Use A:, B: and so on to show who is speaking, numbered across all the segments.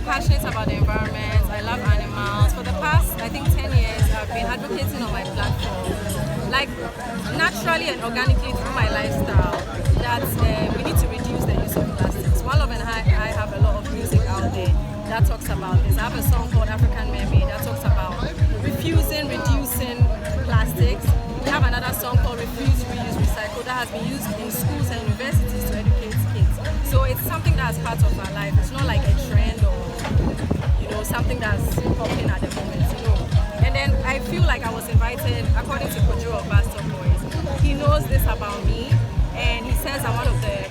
A: passionate about the environment. I love animals. For the past, I think 10 years, I've been advocating on my platform, like naturally and organically through my lifestyle, that we need to reduce the use of plastics. One Love and I have a lot of music out there that talks about this. I have a song called African Mermaid that talks about reducing plastics. We have another song called Refuse, Reuse, Recycle that has been used in schools and universities to educate kids. So it's something that's part of our life. It's not like a trend or something that's popping at the moment. And then I feel like I was invited, according to Kojo of Bastard Boys. He knows this about me, and he says I'm one of the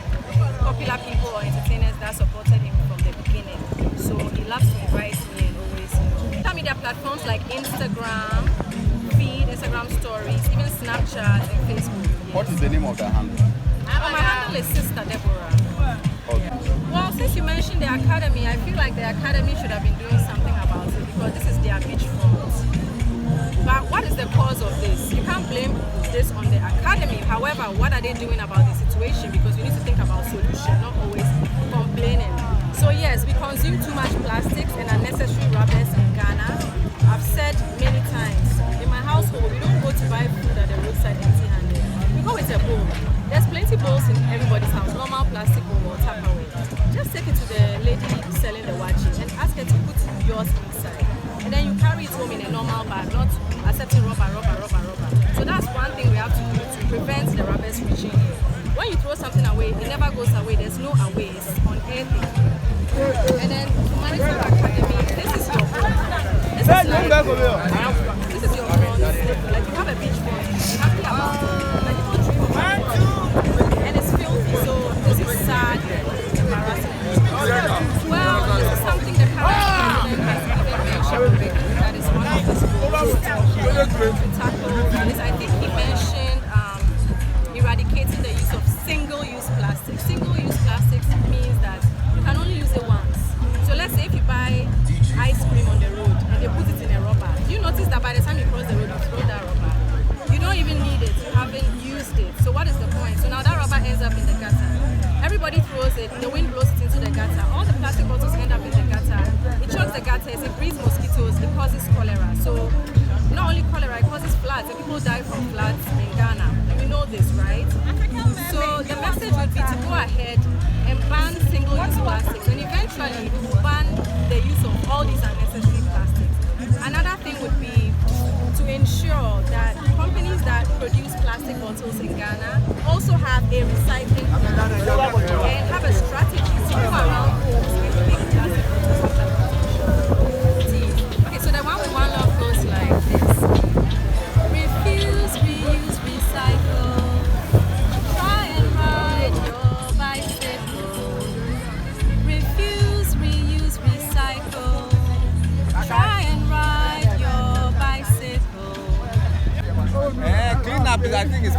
A: popular people or entertainers that supported him from the beginning. So he loves to invite me and always, social media platforms like Instagram, Instagram stories, even Snapchat and Facebook. Yes.
B: What is the name of the handle?
A: My handle is Sister Deborah.
B: Okay.
A: Well, since you mentioned the academy, I feel like the academy should have been doing something about it because this is their beachfront. But what is the cause of this? You can't blame this on the academy. However, what are they doing about the situation? Because we need to think about solution, not always complaining. So yes, we consume too much plastics and unnecessary rubbers in Ghana. I've said many times, in my household, we don't go to buy food at the roadside empty-handed. We go with a bowl. There's plenty bowls in everybody's house, normal plastic bowl or Tupperware. Just take it to the lady selling the wachi and ask her to put yours inside. And then you carry it home in a normal bag, not accepting rubber. So that's one thing we have to do to prevent the rubbers reaching here. When you throw something away, it never goes away. There's no away, it's on everything. And then Humanitarian Academy, this is your home. This is your front. Like you have a beach front. You're happy about it. Like people dream about it. And it's filthy, so this is sad and embarrassing. Well, this is something the current president has even mentioned already. That is one of the schools to tackle this. I think he mentioned eradicating the use of single-use plastic. Single-use plastics means that you can only use it once. So let's say if you buy ice cream on the road and they put it in a rubber, you notice that by the time you cross the road, you throw that rubber. You don't even need it. You haven't used it. So what is the point? So now that rubber ends up in the gutter. Everybody throws it. The wind blows it into the gutter. All the plastic bottles end up in the gutter. It chokes the gutter. It breeds mosquitoes. It causes cholera. So not only cholera, it causes floods. And people die from floods in Ghana. And we know this, right? So the message would be to go ahead and ban single-use plastics, and eventually ban the use of all these unnecessary plastics. Another thing would be to ensure that companies that produce plastic bottles in Ghana also have a recycling plan and have a strategy to go around homes and make plastic bottles. Okay, so the one with One Love goes like this. Refuse, reuse, recycle. Try and ride your bicycle. Refuse, reuse, recycle. Try and ride your bicycle.
C: Clean up, I think it's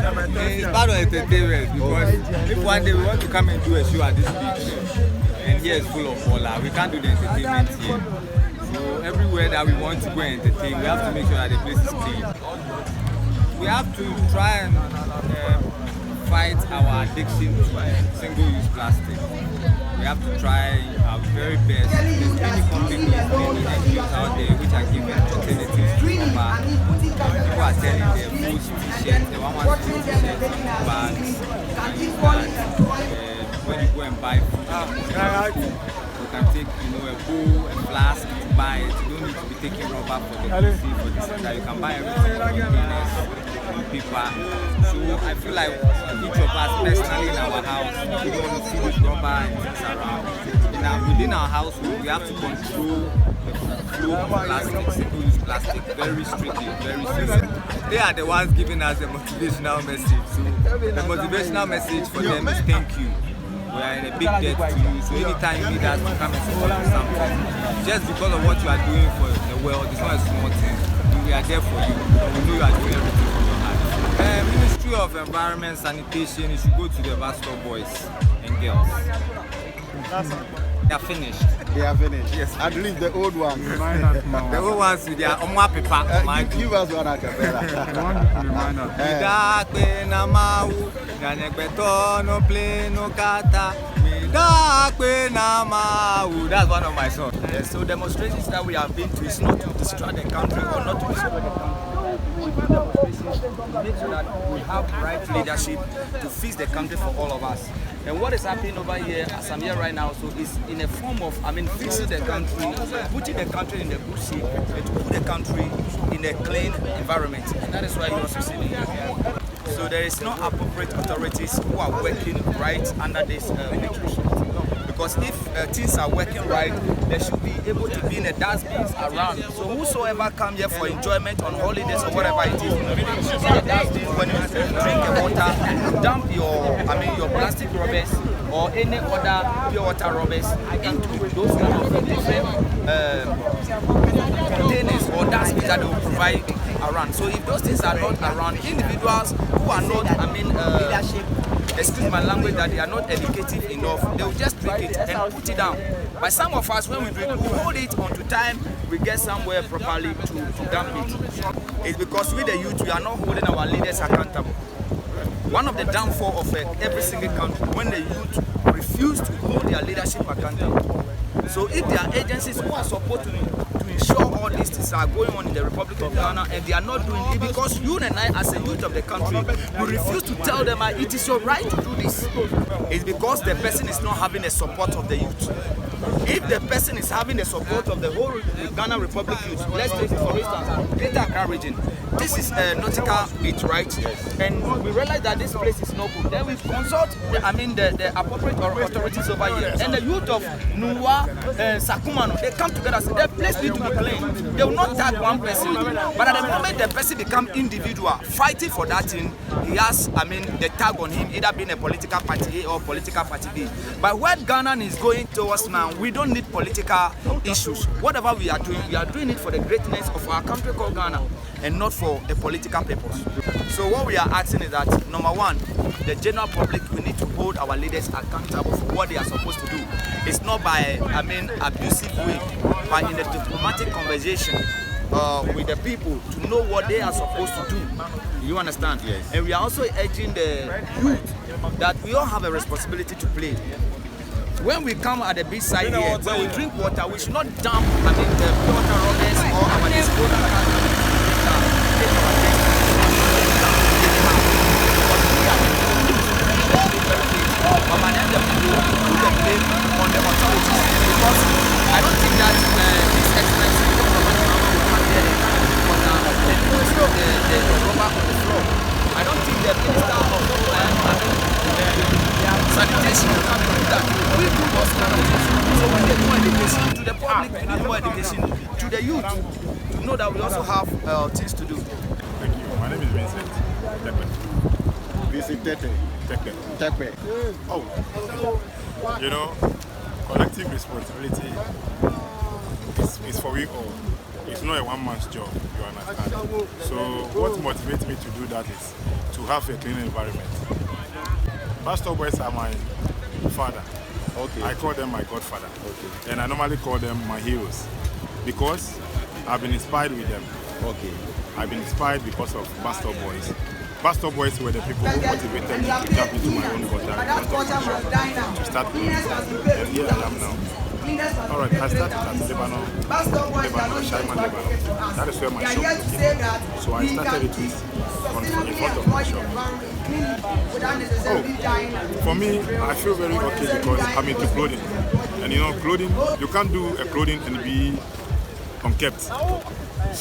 C: part of entertainment because if one day we want to come and do a show at this beach and here is full of water, we can't do the entertainment here. So everywhere that we want to go and entertain, we have to make sure that the place is clean. We have to try and fight our addiction to single-use plastic. We have to try our very best. There's many companies, many NGOs out there which are giving alternatives to rubber. People are selling their full t-shirts, the 112 t-shirts, bags, and when you go and buy food, you can take a bowl, a flask to buy it. You don't need to be taking rubber for the PC, for this and that. You can buy everything in containers, paper. So I feel like each of us personally in our house, we don't want to see this rubber and things around. Within our household, we have to control the flow of plastic, single-use plastic, very strictly, very strictly. They are the ones giving us the motivational message. So the motivational message for them is thank you. We are in a big debt to you, so anytime you need us to come and support you something, just because of what you are doing for the world, it's not a small thing. We are there for you. We know you are doing everything from your heart. Ministry of Environment Sanitation, you should go to the Bastard Boys and Girls. They are finished.
B: They are finished.
C: Yes.
B: At least the old ones.
C: The old ones with their Oma Pepa.
B: Give us one acapella.
C: Idakwe na mau, ganekbeto no play no kata, That's one of my songs. So demonstrations that we have been to is not to distract the country or not to destroy the country. Demonstrations to make sure that we have right leadership to fix the country for all of us. And what is happening over here, as I'm here right now, so is in a form of, fixing the country, putting the country in a good shape, and to put the country in a clean environment. And that is why you also see me here. So there is no appropriate authorities who are working right under this administration. Because if things are working right, they should be able to be in the dustbins around. So whosoever come here for enjoyment on holidays or whatever it is, in the dustbins when you drink a water, dump your plastic rubbers or any other pure water rubbers into those kind of different containers or dustbins that they will provide around. So if those things are not around, individuals who are not, excuse my language, that they are not educated enough, they will just drink it and put it down. But some of us, when we drink, we hold it onto time, we get somewhere properly to dump it. It's because we the youth, we are not holding our leaders accountable. One of the downfall of every single country, when the youth refuse to hold their leadership accountable. So if there are agencies who are supposed to ensure all these things are going on in the Republic of Ghana and they are not doing it, because you and I as a youth of the country, we refuse to tell them it is your right to do this. It's because the person is not having the support of the youth. If the person is having the support of the whole Ghana Republic youth, let's take for instance Greater Accra region. This is a nautical beach, right? And we realize that this place is not good. Then we consult the appropriate authorities over here. And the youth of Nuwa, Sakumano, they come together and say the place needs to be clean. They will not tag one person. But at the moment the person becomes individual, fighting for that thing, he has, the tag on him, either being a political party A or political party B. But where Ghana is going towards now, we don't need political issues. Whatever we are doing it for the greatness of our country called Ghana, and not for a political purpose. So what we are asking is that, number one, the general public, we need to hold our leaders accountable for what they are supposed to do. It's not by, abusive way, but in a diplomatic conversation with the people to know what they are supposed to do. You understand? Yes. And we are also urging the youth that we all have a responsibility to play. When we come at the beach side here, when we drink water, we should not dump the pure water rubbers or our disposal. On the authorities, because I don't think that this expensive government will come here and the rubber on the floor. I don't think the minister of sanitation will come and do that. We do those kind of things. So we need more education to the public, we need more education to the youth to know that we also have things to do.
D: Thank you. My name is Vincent Tepe.
B: Vincent Tepe. Tepe.
D: Oh, collective responsibility is for we all. It's not a one-man's job, you understand? So what motivates me to do that is to have a clean environment. Pastor boys are my father.
B: Okay.
D: I call them my godfather.
B: Okay.
D: And I normally call them my heroes because I've been inspired with them.
B: Okay.
D: I've been inspired because of Pastor boys. Pastor boys were the people who motivated me to jump into my own water to start doing it. And here I am now. Alright, I started at Lebanon, Shaiman, Lebanon. That is where my shop was. So I started it in front of my shop. Oh, for me, I feel very okay because I'm into clothing. And clothing, you can't do a clothing and be unkept. So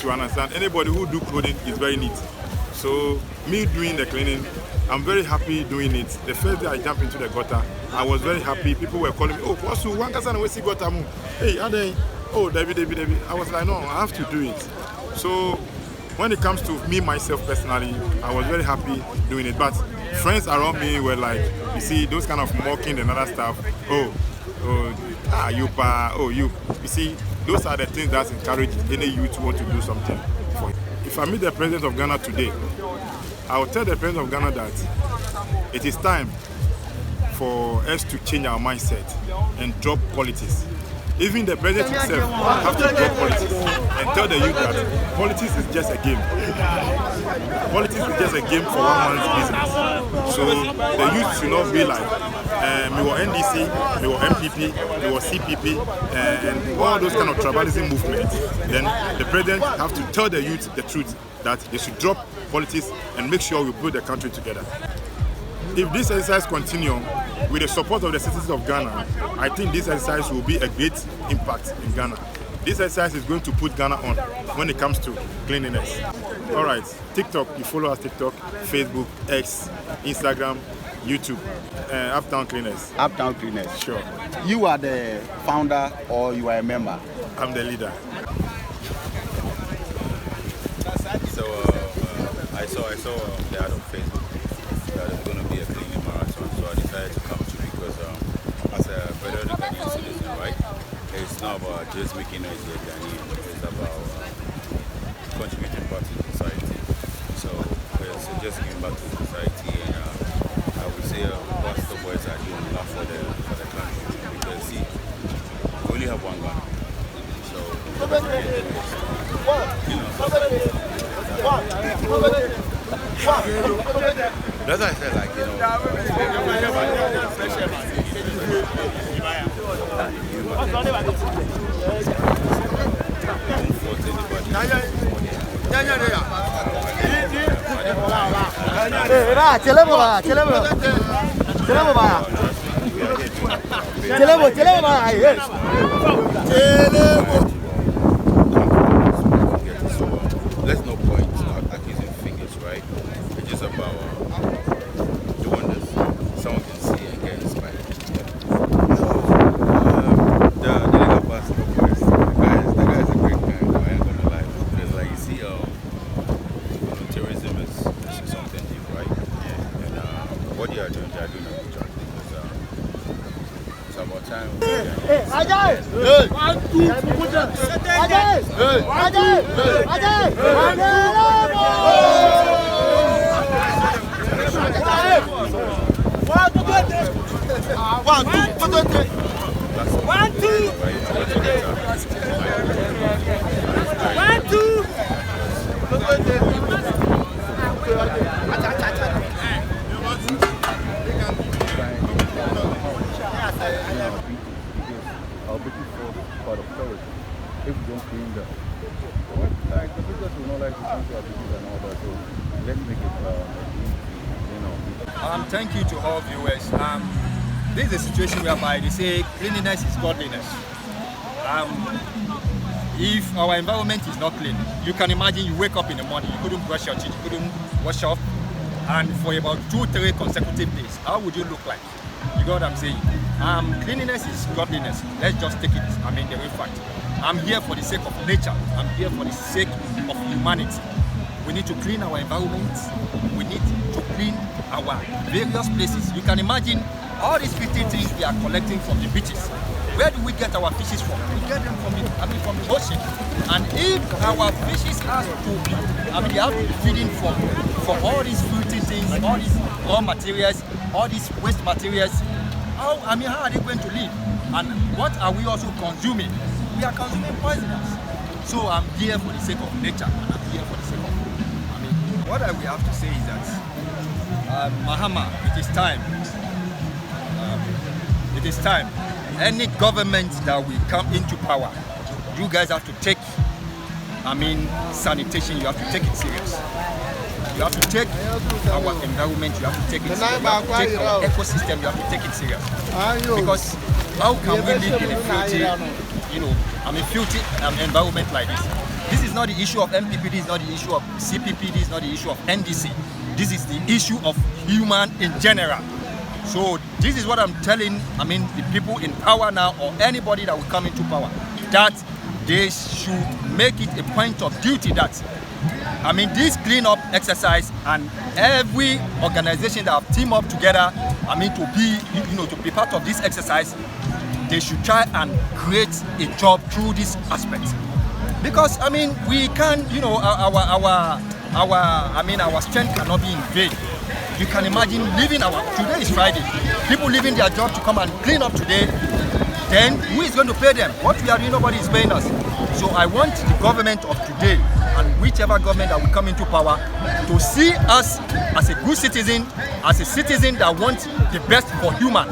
D: you understand? Anybody who do clothing is very neat. So me doing the cleaning, I'm very happy doing it. The first day I jumped into the gutter, I was very happy. People were calling me, oh, Wasu, one person we see gutter. Hey, Ade, oh, David. I was like, no, I have to do it. So when it comes to me, myself personally, I was very happy doing it. But friends around me were like, you see, those kind of mocking and other stuff. You. You see, those are the things that encourage any youth to want to do something for you. If I meet the President of Ghana today, I will tell the President of Ghana that it is time for us to change our mindset and drop politics. Even the president himself have to drop politics and tell the youth that politics is just a game. Politics is just a game for one man's business. So the youth should not be like, we were NDC, we were MPP, we were CPP, and all those kind of tribalism movements. Then the president have to tell the youth the truth, that they should drop politics and make sure we put the country together. If this exercise continues with the support of the citizens of Ghana, I think this exercise will be a great impact in Ghana. This exercise is going to put Ghana on when it comes to cleanliness. All right, TikTok, you follow us TikTok, Facebook, X, Instagram, YouTube, Uptown Cleaners.
B: Uptown Cleaners.
D: Sure.
B: You are the founder or you are a member?
D: I'm the leader.
E: So I saw the ad on Facebook that it's going to be a cleaning marathon, so I decided to come to because as a federal Ghanaian citizen, right, it's not about just making noise here Ghanaian, it's about contributing back to society. So just giving back to society, and I would say Pastor Boys are doing a lot for the country, because see, we only have one Ghana. So that's why I said, like, let's no point accusing fingers, right? It's just about doing this. Someone can see and get inspired. The legal pastor, of course, the guy is a great guy. I ain't gonna lie. Because, like, you see, terrorism is something deep, right? Yeah. And what they are doing a good job. Because it's about time.
F: Our British force part of terrorism. If we don't clean them, like the British will not like to come to our cities and all that. So let's make it
G: thank you to all viewers. This is a situation whereby they say cleanliness is godliness. If our environment is not clean, you can imagine you wake up in the morning, you couldn't brush your teeth, you couldn't wash off, and for about 2-3 consecutive days, how would you look like? You got what I'm saying? Cleanliness is godliness. Let's just take it. I mean, the real fact. I'm here for the sake of nature. I'm here for the sake of humanity. We need to clean our environment. We need to clean our various places. You can imagine all these 50 things we are collecting from the beaches. Where do we get our fishes from? We get them from the ocean. And if our fishes have to be feeding from all these fruity things, all these raw materials, all these waste materials, how are they going to live? And what are we also consuming? We are consuming poisonous. So I'm here for the sake of nature, and I'm here for the sake of, what we have to say is that, Mahama, it is time. It is time. Any government that will come into power, you guys have to take, sanitation, you have to take it serious. You have to take our environment, you have to take it serious. You have to take our ecosystem, you have to take it serious. Because how can we live in a filthy environment like this? This is not the issue of MPP, this is not the issue of CPP, this is not the issue of NDC. This is the issue of human in general. So this is what I'm telling, the people in power now, or anybody that will come into power, that they should make it a point of duty that, this cleanup exercise, and every organization that have teamed up together, to be part of this exercise, they should try and create a job through this aspect. Because we can, our strength cannot be in vain. You can imagine today is Friday, people leaving their job to come and clean up today. then who is going to pay them? What we are doing, nobody is paying us. So I want the government of today and whichever government that will come into power to see us as a good citizen, as a citizen that wants the best for human.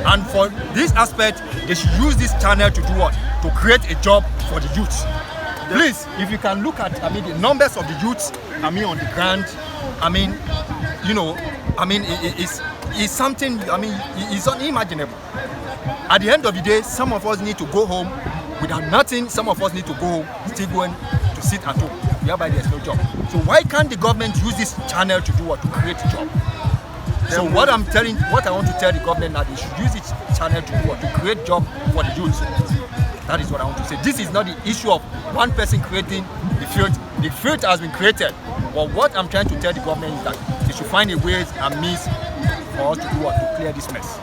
G: And for this aspect, they should use this channel to do what? To create a job for the youths. Please, if you can look at, the numbers of the youths, on the ground, it's something, it's unimaginable. At the end of the day, some of us need to go home without nothing. Some of us need to go home, still going to sit at home, whereby there's no job. So why can't the government use this channel to do what? To create a job? So what I want to tell the government now, they should use this channel to do what? To create job for the youth. That is what I want to say. This is not the issue of one person creating the field. The field has been created. But what I'm trying to tell the government is that they should find a ways and means for us to do what? To clear this mess.